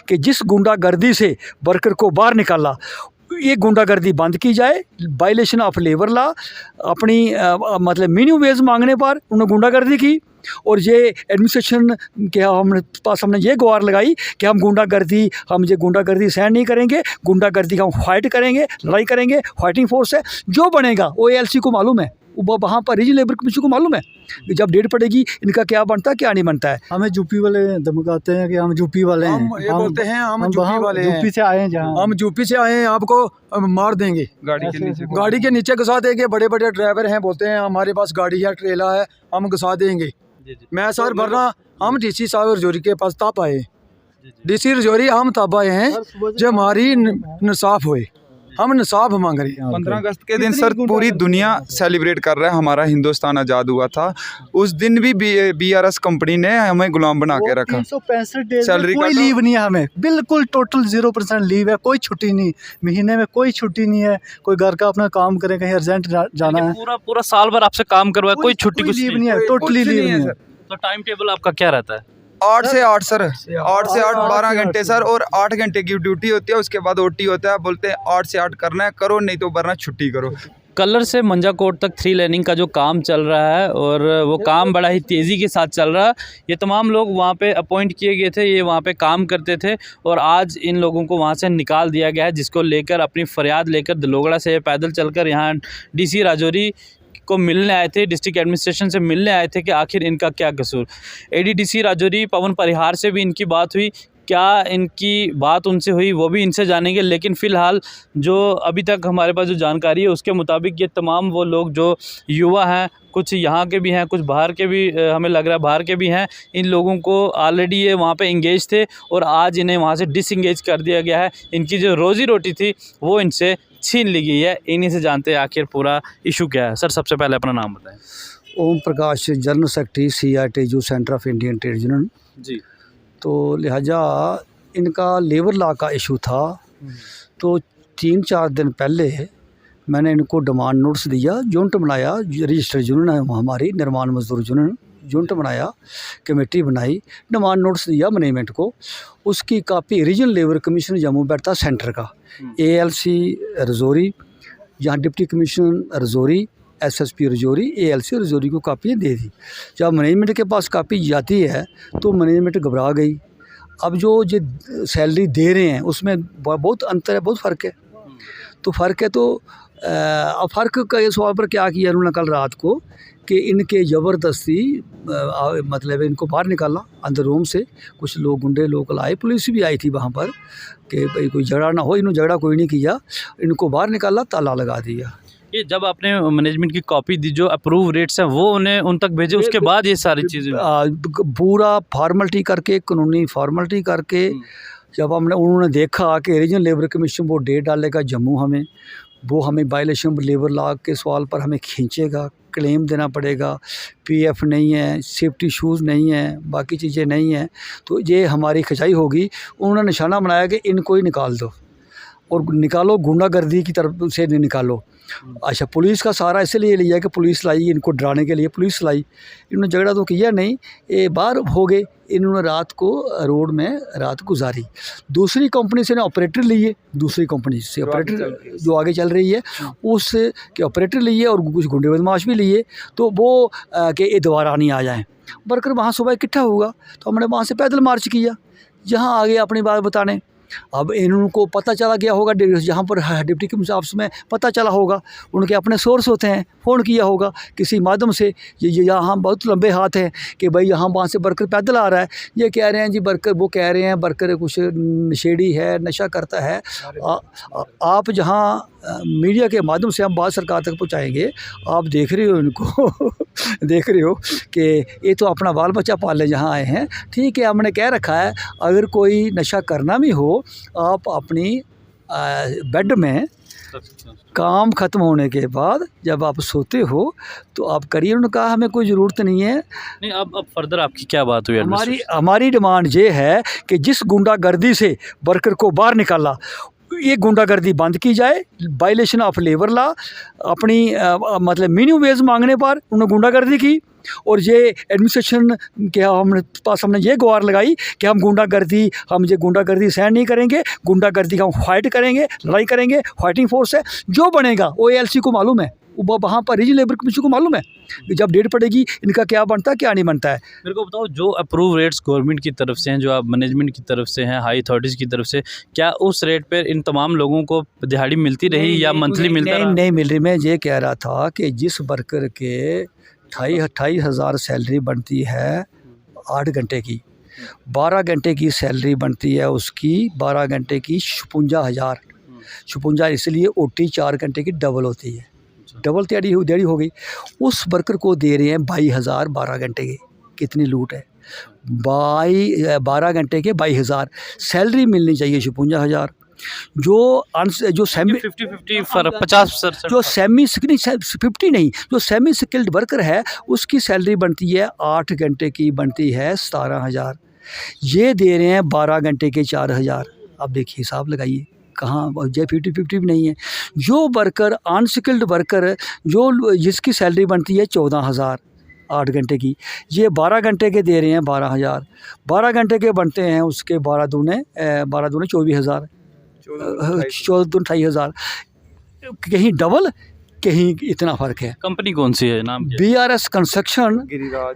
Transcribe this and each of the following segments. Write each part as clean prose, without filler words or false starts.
कि जिस गुंडागर्दी से वर्कर को बाहर निकाला, ये गुंडागर्दी बंद की जाए। वायलेशन ऑफ लेबर लॉ, अपनी मतलब मिनिमम वेज मांगने पर उन्होंने गुंडागर्दी की। और ये एडमिनिस्ट्रेशन के हमने ये गुहार लगाई कि हम ये गुंडागर्दी सहन नहीं करेंगे, गुंडागर्दी का हम फाइट करेंगे, लड़ाई करेंगे, फाइटिंग फोर्स है। जो बनेगा वो ALC को मालूम है, वहाँ पर रीजनल लेबर कमीशन को मालूम है कि जब डेट पड़ेगी इनका क्या बनता है क्या नहीं बनता है। हमें यूपी वाले धमकाते हैं कि हम यूपी वाले हैं, हम ये बोलते हैं हम यूपी वाले हैं, यूपी से आए हैं, जहाँ हम यूपी से आए हैं, आपको मार देंगे। गाड़ी के नीचे घुसा देंगे। बड़े बड़े ड्राइवर हैं, बोलते हैं हमारे पास गाड़ी है, ट्रेला है, हम घुसा देंगे। मैं सर वरना हम DC साहब रजौरी के पास तब आए, DC रजौरी हम तब आए हैं जो हमारी इंसाफ हुए, हम इंसाफ मांग रहे हैं। 15 अगस्त के दिन सर पूरी दुनिया सेलिब्रेट कर रहा है, हमारा हिंदुस्तान आज़ाद हुआ था। उस दिन भी BRS कंपनी ने हमें गुलाम बना के रखा। 365 डेज सैलरी कोई का लीव नहीं है, हमें बिल्कुल टोटल 0% लीव है, कोई छुट्टी नहीं, महीने में कोई छुट्टी नहीं है। कोई घर का अपना काम करे, कहीं अर्जेंट जाना है, पूरा साल भर आपसे काम करवाए, कोई छुट्टी कुछ लीव नहीं है, टोटली लीव नहीं है। तो टाइम टेबल आपका क्या रहता है? 8 से 8 सर, 8 से 8 12 घंटे सर, और 8 घंटे की ड्यूटी होती है, उसके बाद OT होता है। बोलते हैं 8 से 8 करना है, करो, नहीं तो वरना छुट्टी करो। कलर से मंजाकोट तक 3 लेनिंग का जो काम चल रहा है, और वो काम बड़ा ही तेज़ी के साथ चल रहा है। ये तमाम लोग वहाँ पे अपॉइंट किए गए थे, ये वहाँ पे काम करते थे, और आज इन लोगों को वहाँ से निकाल दिया गया है, जिसको लेकर अपनी फरियाद लेकर दलोगड़ा से पैदल चलकर यहाँ DC राजौरी को मिलने आए थे, डिस्ट्रिक्ट एडमिनिस्ट्रेशन से मिलने आए थे कि आखिर इनका क्या कसूर। ADDC राजौरी पवन परिहार से भी इनकी बात हुई, क्या इनकी बात उनसे हुई वो भी इनसे जानेंगे। लेकिन फ़िलहाल जो अभी तक हमारे पास जो जानकारी है उसके मुताबिक ये तमाम वो लोग जो युवा हैं, कुछ यहाँ के भी हैं, कुछ बाहर के भी, हमें लग रहा है बाहर के भी हैं, इन लोगों को ऑलरेडी ये वहाँ पे इंगेज थे और आज इन्हें वहाँ से डिसंगेज कर दिया गया है। इनकी जो रोज़ी रोटी थी वो इनसे छीन ली गई है। इन्हीं से जानते हैं आखिर पूरा इशू क्या है। सर सबसे पहले अपना नाम बताएं। Om Prakash, general secretary CITU centre of Indian trade union ji. तो लिहाजा इनका लेबर लॉ का इशू था, तो 3-4 दिन पहले मैंने इनको डिमांड नोटिस दिया, यूनिट बनाया, रजिस्टर्ड यूनियन है हमारी निर्माण मजदूर यूनियन, यूनिट बनाया, कमेटी बनाई, डिमांड नोटिस दिया मैनेजमेंट को। उसकी copy regional labour commission Jammu बैठता सेंटर का, ALC रजौरी, यहाँ deputy commissioner Rajouri, SSP Rajouri, ALC Rajouri को कापी दे दी। जब मैनेजमेंट के पास कापी जाती है तो मैनेजमेंट घबरा गई। अब जो सैलरी दे रहे हैं उसमें बहुत अंतर है, बहुत फ़र्क है। तो फ़र्क है, तो अब फ़र्क का ये सवाल पर क्या किया उन्होंने कल रात को कि इनके ज़बरदस्ती मतलब इनको बाहर निकाला अंदर रूम से। कुछ लोग गुंडे लोग लाए, पुलिस भी आई थी वहाँ पर कि भाई कोई झगड़ा ना हो। इन्होंने झगड़ा कोई नहीं किया, इनको बाहर निकाला, ताला लगा दिया। ये जब आपने मैनेजमेंट की कॉपी दी, जो अप्रूव रेट्स हैं वो उन्हें उन तक भेजे, उसके बाद ये सारी चीज़ें पूरा फार्मेलिटी करके, कानूनी फार्मेलिटी करके, जब उन्होंने देखा कि रीजनल लेबर कमीशन वो डेट डालेगा जम्मू, वो हमें वायलेशन लेबर लॉ के सवाल पर हमें खींचेगा, क्लेम देना पड़ेगा, PF नहीं है, सेफ्टी शूज़ नहीं है, बाकी चीज़ें नहीं हैं, तो ये हमारी खिंचाई होगी। उन्होंने निशाना बनाया कि इनको ही निकाल दो और निकालो, गुंडागर्दी की तरफ से नहीं निकालो। अच्छा, पुलिस का सहारा इसलिए लिया कि पुलिस लाई, इनको डराने के लिए पुलिस लाई। इन्होंने झगड़ा तो किया नहीं, ये बाहर हो गए। इन्होंने रात को रोड में रात गुजारी। दूसरी कंपनी से ने ऑपरेटर लिए, दूसरी कंपनी से ऑपरेटर जो आगे चल रही है उस के ऑपरेटर लिए, और कुछ गुंडे बदमाश भी लिए। तो वो कि ये दोबारा नहीं आ जाएँ। वर्कर वहाँ सुबह इकट्ठा होगा, तो हमने वहाँ से पैदल मार्च किया, जहाँ आगे अपनी बात बताने। अब इनको पता चला गया होगा, जहाँ पर डिप्टी कमिश्नर ऑफिस में पता चला होगा, उनके अपने सोर्स होते हैं, फ़ोन किया होगा किसी माध्यम से। ये यहाँ बहुत लंबे हाथ हैं कि भाई यहाँ वहाँ से वर्कर पैदल आ रहा है, ये कह रहे हैं जी वर्कर, वो कह रहे हैं वर्कर कुछ नशेड़ी है, नशा करता है। आप जहाँ मीडिया के माध्यम से हम बात सरकार तक पहुँचाएँगे, आप देख रहे हो इनको देख रहे हो कि ये तो अपना बाल बच्चा पालने जहाँ आए हैं। ठीक है, हमने कह रखा है अगर कोई नशा करना भी हो, आप अपनी बेड में काम ख़त्म होने के बाद जब आप सोते हो तो आप करिए। उन्होंने कहा हमें कोई ज़रूरत नहीं है। नहीं, अब फर्दर आपकी क्या बात हुई? हमारी डिमांड ये है कि जिस गुंडागर्दी से वर्कर को बाहर निकाला, ये गुंडागर्दी बंद की जाए। वायलेशन ऑफ लेबर लॉ, अपनी मतलब मिनिमम वेज मांगने पर उन्होंने गुंडागर्दी की। और ये एडमिनिस्ट्रेशन के हमने पास हमने ये गुहार लगाई कि हम गुंडागर्दी सहन नहीं करेंगे, गुंडागर्दी का हम फाइट करेंगे, लड़ाई करेंगे, फाइटिंग फोर्स है। जो बनेगा OALC को मालूम है, वहाँ पर रीजनल लेबर कमीशन को मालूम है कि जब डेट पड़ेगी इनका क्या बनता है क्या नहीं बनता है। मेरे को बताओ, जो अप्रूव रेट्स गवर्नमेंट की तरफ से हैं, जो आप मैनेजमेंट की तरफ से हैं, हाई अथॉरिटीज़ की तरफ से, क्या उस रेट पर इन तमाम लोगों को दिहाड़ी मिलती रही या मंथली मिलता रहा? नहीं मिल रही। मैं ये कह रहा था कि जिस वर्कर के 28,000 हज़ार सैलरी बनती है 8 घंटे की, 12 घंटे की सैलरी बनती है उसकी 12 घंटे की 56,000। 56 इसलिए OT 4 घंटे की डबल होती है, डबल देरी हो गई। उस वर्कर को दे रहे हैं 22,000 12 घंटे के। कितनी लूट है। 12 घंटे के 22,000 सैलरी मिलनी चाहिए 56,000। जो सेमी 50-50 फर्क 50%। जो सेमी 50 नहीं, जो सेमी स्किल्ड वर्कर है उसकी सैलरी बनती है 8 घंटे की बनती है 17,000। ये दे रहे हैं 12 घंटे के 4,000। अब देखिए हिसाब लगाइए कहाँ, जो 50-50 भी नहीं है। जो वर्कर अनस्किल्ड वर्कर जिसकी सैलरी बनती है 14,000 8 घंटे की, ये 12 घंटे के दे रहे हैं 12,000। 12 घंटे के बनते हैं उसके 12 दूने 24,000, 14 दूने 28,000। कहीं डबल कहीं इतना फ़र्क है। कंपनी कौन सी है, नाम क्या है? BRS construction,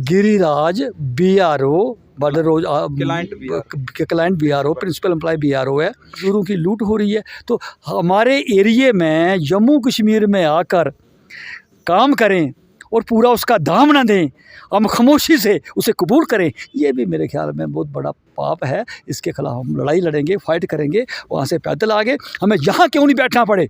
Giriraj, BRO border roads client BRO, principal employ BRO है। मजदूरों की लूट हो रही है। तो हमारे एरिए में जम्मू कश्मीर में आकर काम करें और पूरा उसका दाम ना दें, हम खामोशी से उसे कबूल करें, ये भी मेरे ख्याल में बहुत बड़ा पाप है। इसके खिलाफ हम लड़ाई लड़ेंगे, फाइट करेंगे। वहाँ से पैदल आगे हमें यहाँ क्यों नहीं बैठना पड़े।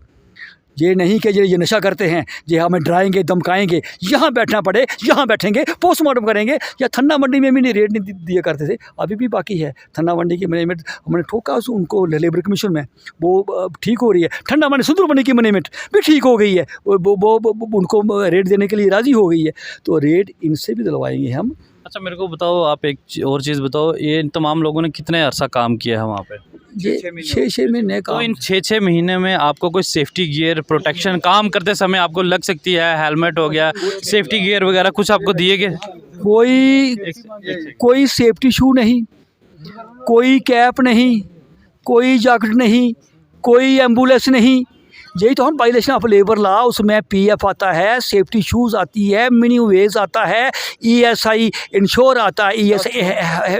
ये नहीं कि ये नशा करते हैं, ये हमें डराएंगे धमकाएंगे, यहाँ बैठना पड़े, यहाँ बैठेंगे, पोस्टमार्टम करेंगे। या ठन्ना मंडी में भी नहीं रेट नहीं दिया करते थे, अभी भी बाकी है। ठन्ना मंडी की मैनेजमेंट हमने ठोका उनको लेबर कमीशन में, वो ठीक हो रही है। ठन्ना मंडी सुंदर मंडी की मैनेजमेंट भी ठीक हो गई है, वो उनको रेट देने के लिए राज़ी हो गई है। तो रेट इनसे भी दिलवाएंगे हम। अच्छा, मेरे को बताओ, आप एक और चीज़ बताओ, ये इन तमाम लोगों ने कितने अरसा काम किया है वहाँ पे? ये 6 महीने तो का। इन 6 महीने में आपको कोई सेफ्टी गियर, प्रोटेक्शन काम करते समय आपको लग सकती है, हेलमेट हो गया, सेफ्टी गियर वगैरह कुछ आपको दिए गए? कोई सेफ्टी शू नहीं, कोई कैप नहीं, कोई जैकेट नहीं, कोई एम्बुलेंस नहीं। यही तो हम वायलेशन ऑफ लेबर लॉ, उसमें PF आता है, सेफ्टी शूज़ आती है, मिनिमम वेज आता है, ESI इंश्योर आता है, ESI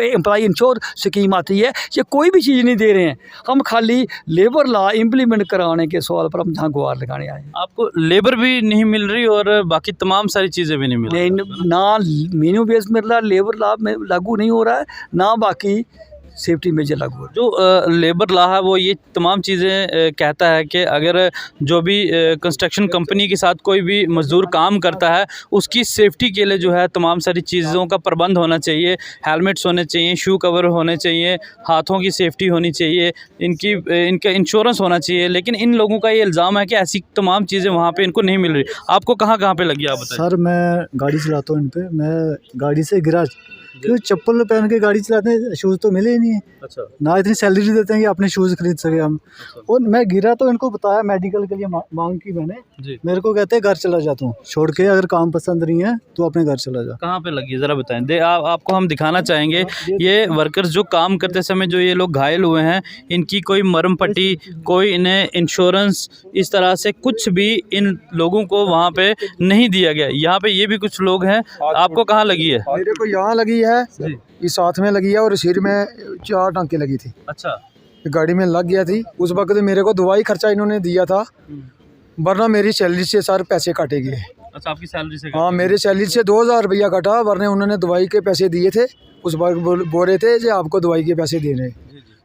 एम्प्लॉय इंश्योर स्कीम आती है। ये कोई भी चीज़ नहीं दे रहे हैं। हम खाली लेबर लॉ इम्प्लीमेंट कराने के सवाल पर हम जहाँ गुहार लगाने आए हैं। आपको लेबर भी नहीं मिल रही और बाकी तमाम सारी चीज़ें भी नहीं मिल रही? ना मिनिमम वेज मिल रहा, लेबर लॉ में लागू नहीं हो रहा है, ना बाकी सेफ्टी मेजर लागू हो रहा है। जो लेबर लॉ है वो ये तमाम चीज़ें कहता है कि अगर जो भी कंस्ट्रक्शन कंपनी के साथ कोई भी मज़दूर काम करता है उसकी सेफ्टी के लिए जो है तमाम सारी चीज़ों का प्रबंध होना चाहिए। हेलमेट्स होने चाहिए, शू कवर होने चाहिए, हाथों की सेफ्टी होनी चाहिए, इनका इंश्योरेंस होना चाहिए। लेकिन इन लोगों का ये इल्ज़ाम है कि ऐसी तमाम चीज़ें वहाँ पे इनको नहीं मिल रही। आपको कहाँ कहाँ पे लगी, आप बताइए। सर मैं गाड़ी चलाता हूँ, इन पे मैं गाड़ी से गिरा, क्यों चप्पल पहन के गाड़ी चलाते हैं, शूज़ तो मिले ही नहीं है। अच्छा। ना इतनी सैलरी देते हैं कि अपने शूज़ खरीद सके हम। और मैं गिरा तो इनको बताया, मेडिकल के लिए मांग की मैंने जी। मेरे को कहते हैं घर चला जा तू, छोड़ के अगर काम पसंद नहीं है तो अपने घर चला जा। कहाँ पे लगी ज़रा बताएं। आपको हम दिखाना चाहेंगे ये वर्कर्स जो काम करते समय जो ये लोग घायल हुए हैं, इनकी कोई मरहम पट्टी, कोई इन्हें इंश्योरेंस, इस तरह से कुछ भी इन लोगों को वहाँ पे नहीं दिया गया। यहाँ पे ये भी कुछ लोग हैं। आपको कहाँ लगी है? मेरे को यहाँ लगी है, ये साथ में लगी है और सिर में 4 टांके लगी थी। अच्छा। गाड़ी में लग गया थी उस वक्त। मेरे को दवाई खर्चा इन्होंने दिया था, वरना मेरी सैलरी से सारे पैसे काटे गए। अच्छा, आपकी सैलरी से? हाँ, मेरी सैलरी से 2,000 रुपया कटा, वरना उन्होंने दवाई के पैसे दिए थे। उस वक्त बोल रहे थे जो आपको दवाई के पैसे देने,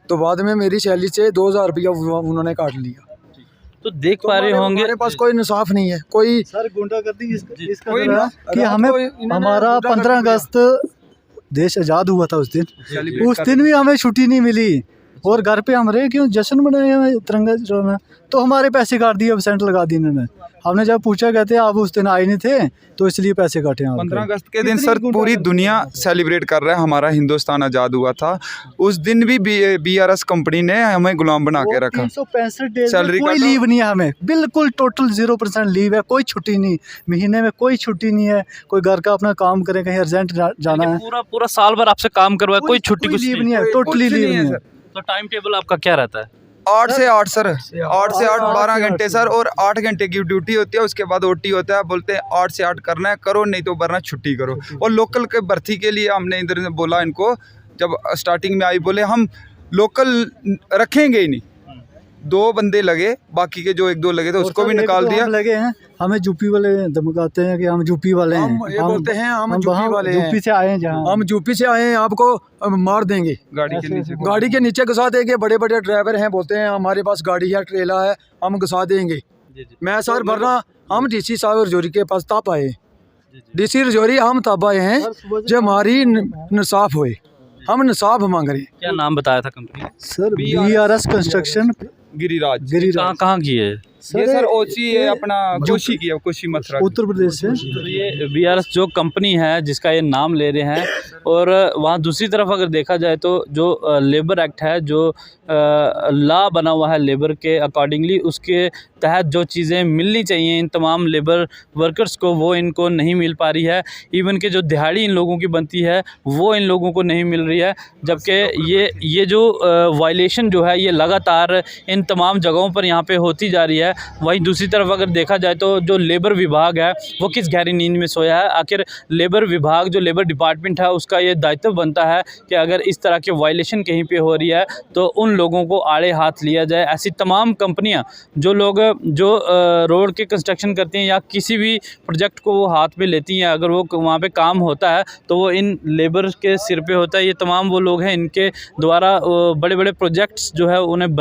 तो बाद में मेरी सैलरी से 2,000 रुपया उन्होंने काट लिया। तो देख पा रहे होंगे हमारे पास कोई इंसाफ नहीं है। कोई सर गुंडागर्दी इसका कोई जरा कि हमें हमारा 15 अगस्त देश आज़ाद हुआ था, उस दिन भी हमें छुट्टी नहीं मिली और घर पे हम रहे, क्यों जश्न मनाए हमें तिरंगा चढ़ाना, तो हमारे पैसे काट दिए, एबसेंट लगा दिए इन्होंने। हमने जब पूछा कहते आप उस दिन आए नहीं थे तो इसलिए पैसे काटे हैं 15 अगस्त के दिन सर पूरी दुनिया सेलिब्रेट कर रहा है, हमारा हिंदुस्तान आज़ाद हुआ था। उस दिन भी BRS कंपनी ने हमें गुलाम बना के रखा। 365 डेज सैलरी कोई का लीव नहीं है, हमें बिल्कुल टोटल 0% लीव है, कोई छुट्टी नहीं, महीने में कोई छुट्टी नहीं है। कोई घर का अपना काम करे, कहीं अर्जेंट जाना है, पूरा पूरा साल भर आपसे काम करवाए, कोई छुट्टी कुछ लीव नहीं है, टोटली लीव नहीं है। तो टाइम टेबल आपका क्या रहता है? 8 से 8 सर, 8 से 8 12 घंटे सर, और 8 घंटे की ड्यूटी होती है, उसके बाद OT होता है। बोलते हैं 8 से 8 करना है करो, नहीं तो वरना छुट्टी करो। और लोकल के भर्ती के लिए हमने इधर से बोला इनको, जब स्टार्टिंग में आई बोले हम लोकल रखेंगे ही नहीं। 2 बंदे लगे, बाकी के जो 1-2 लगे थे उसको भी निकाल दिया। लगे हैं, हमें यूपी वाले धमकाते हैं कि हम यूपी वाले हैं, हम ये बोलते हैं हम यूपी वाले हैं, यूपी से आए हैं, जहाँ हम यूपी से आए हैं, आपको मार देंगे। गाड़ी के नीचे घुसा देंगे। बड़े बड़े ड्राइवर हैं, बोलते हैं हमारे पास गाड़ी है, ट्रेला है, हम घुसा देंगे। मैं सर वरना हम DC साहब रजौरी के पास तब आए, DC रजौरी हम तब आए हैं जो हमारी इंसाफ हुए, हम इंसाफ मांग रहे हैं। क्या नाम बताया था company? Sir BRS construction Giriraj. कहाँ की है? ये सर ओची है अपना, कोशी की है, कोशी मथुरा, उत्तर प्रदेश से। तो ये BRS जो कंपनी है जिसका ये नाम ले रहे हैं, और वहाँ दूसरी तरफ अगर देखा जाए तो जो लेबर एक्ट है, जो लॉ बना हुआ है लेबर के अकॉर्डिंगली, उसके तहत जो चीज़ें मिलनी चाहिए इन तमाम लेबर वर्कर्स को, वो इनको नहीं मिल पा रही है। इवन के जो दिहाड़ी इन लोगों की बनती है वो इन लोगों को नहीं मिल रही है, जबकि ये जो वायलेशन जो है ये लगातार इन तमाम जगहों पर यहाँ पे होती जा रही है। वहीं दूसरी तरफ अगर देखा जाए तो जो लेबर विभाग है वो किस गहरी नींद में सोया है। आखिर लेबर विभाग, जो लेबर डिपार्टमेंट है, उसका ये दायित्व बनता है कि अगर इस तरह के वायलेशन कहीं पे हो रही है तो उन लोगों को आड़े हाथ लिया जाए। ऐसी तमाम कंपनियां, जो लोग जो रोड के कंस्ट्रक्शन करती हैं या किसी भी प्रोजेक्ट को वो हाथ में लेती हैं, अगर वो वहाँ पे काम होता है तो वो इन लेबर के सिर पे होता है। ये तमाम वो लोग हैं, इनके द्वारा बड़े बड़े प्रोजेक्ट्स जो है उन्हें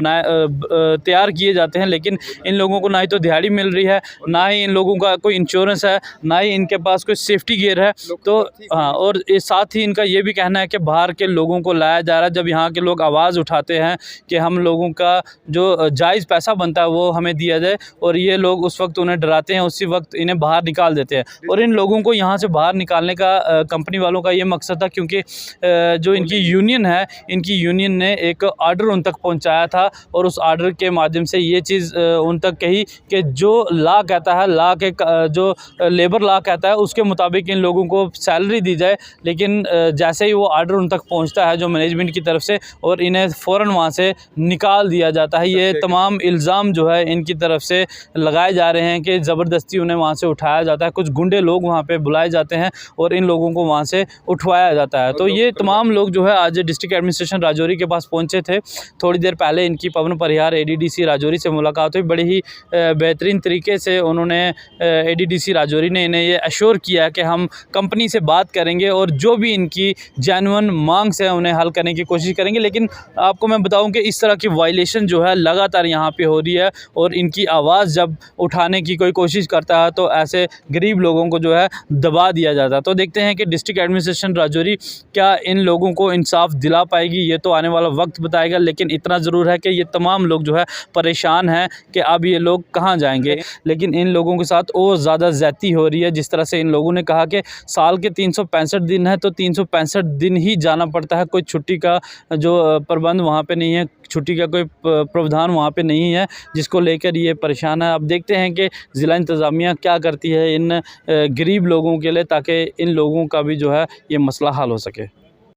तैयार किए जाते हैं, लेकिन इन लोगों को ना ही तो दिहाड़ी मिल रही है, ना ही इन लोगों का कोई इंश्योरेंस है, ना ही इनके पास कोई सेफ्टी गियर है। तो हाँ, और साथ ही इनका ये भी कहना है कि बाहर के लोगों को लाया जा रहा है। जब यहाँ के लोग आवाज़ उठाते हैं कि हम लोगों का जो जायज़ पैसा बनता है वो हमें दिया जाए, और ये लोग उस वक्त उन्हें डराते हैं, उसी वक्त इन्हें बाहर निकाल देते हैं। और इन लोगों को यहाँ से बाहर निकालने का कंपनी वालों का ये मकसद था, क्योंकि जो इनकी यूनियन है, इनकी यूनियन ने एक आर्डर उन तक पहुँचाया था, और उस आर्डर के माध्यम से ये चीज़ उन तक कही कि जो लॉ कहता है, लॉ के जो लेबर लॉ कहता है उसके मुताबिक इन लोगों को सैलरी दी जाए। लेकिन जैसे ही वो आर्डर उन तक पहुंचता है जो मैनेजमेंट की तरफ से, और इन्हें फ़ौरन वहां से निकाल दिया जाता है। ये तमाम इल्ज़ाम जो है इनकी तरफ से लगाए जा रहे हैं कि ज़बरदस्ती उन्हें वहां से उठाया जाता है। कुछ गुंडे लोग वहाँ पर बुलाए जाते हैं और इन लोगों को वहाँ से उठवाया जाता है। तो ये तमाम लोग जो है आज डिस्ट्रिक्ट एडमिनिस्ट्रेशन राजौरी के पास पहुँचे थे। थोड़ी देर पहले इनकी पवन परिहार ADDC राजौरी से मुलाकात हुई। बड़ी ही बेहतरीन तरीके से उन्होंने ADDC राजौरी ने इन्हें ये अश्योर किया कि हम कंपनी से बात करेंगे और जो भी इनकी जेन्युइन मांग से उन्हें हल करने की कोशिश करेंगे। लेकिन आपको मैं बताऊं कि इस तरह की वायलेशन जो है लगातार यहाँ पे हो रही है, और इनकी आवाज़ जब उठाने की कोई कोशिश करता है तो ऐसे गरीब लोगों को जो है दबा दिया जाता है। तो देखते हैं कि डिस्ट्रिक्ट एडमिनिस्ट्रेशन राजौरी क्या इन लोगों को इंसाफ दिला पाएगी, ये तो आने वाला वक्त बताएगा। लेकिन इतना ज़रूर है कि ये तमाम लोग जो है परेशान हैं कि अब ये लोग कहाँ जाएंगे। लेकिन इन लोगों के साथ और ज़्यादा ज़्यादती हो रही है। जिस तरह से इन लोगों ने कहा कि साल के 365 दिन है तो 365 दिन ही जाना पड़ता है, कोई छुट्टी का जो प्रबंध वहाँ पे नहीं है, छुट्टी का कोई प्रावधान वहाँ पे नहीं है, जिसको लेकर ये परेशान है। अब देखते हैं कि ज़िला इंतज़ामिया क्या करती है इन गरीब लोगों के लिए, ताकि इन लोगों का भी जो है ये मसला हल हो सके।